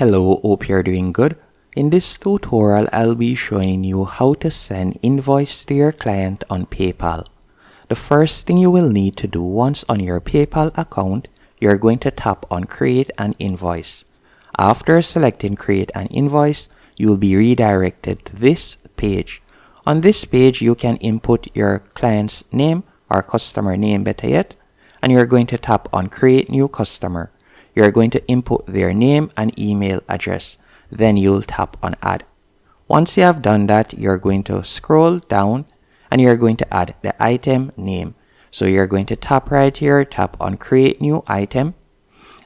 Hello, hope you're doing good. In this tutorial, I'll be showing you how to send invoice to your client on PayPal. The first thing you will need to do once on your PayPal account, you're going to tap on Create an Invoice. After selecting Create an Invoice, you'll be redirected to this page. On this page, you can input your client's name or customer name better yet, and you're going to tap on Create New Customer. You're going to input their name and email address. Then you'll tap on Add. Once you have done that, you're going to scroll down and you're going to add the item name. So you're going to tap right here, tap on Create New Item,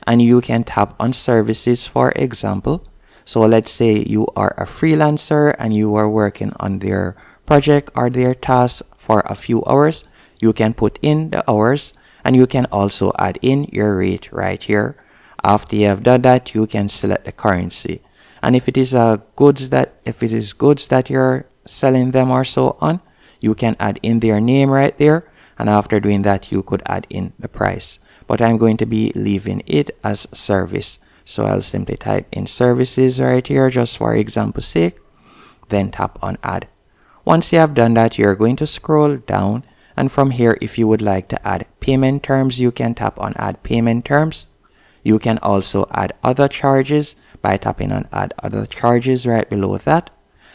and you can tap on Services, for example. So let's say you are a freelancer and you are working on their project or their task for a few hours. You can put in the hours and you can also add in your rate right here. After you have done that, you can select the currency. And if it is goods that you're selling them or so on, you can add in their name right there. And after doing that, you could add in the price. But I'm going to be leaving it as service. So I'll simply type in services right here just for example's sake. Then tap on Add. Once you have done that, you're going to scroll down. And from here, if you would like to add payment terms, you can tap on Add Payment Terms. You can also add other charges by tapping on Add Other Charges right below that.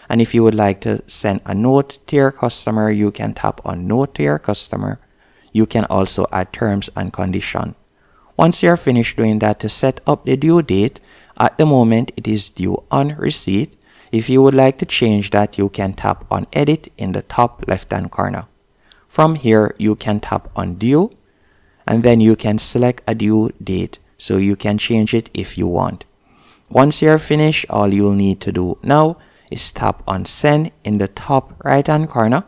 And if you would like to send a note to your customer, you can tap on Note to your customer. You can also add terms and condition. Once you're finished doing that, to set up the due date, at the moment it is due on receipt. If you would like to change that, you can tap on Edit in the top left hand corner. From here, you can tap on Due, and then you can select a due date. So you can change it if you want. Once you're finished, all you'll need to do now is tap on Send in the top right hand corner.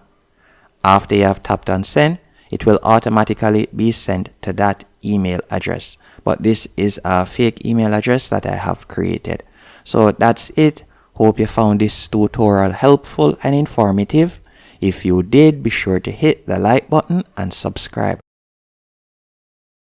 After you have tapped on Send, it will automatically be sent to that email address. But this is a fake email address that I have created. So that's it. Hope you found this tutorial helpful and informative. If you did, be sure to hit the like button and subscribe.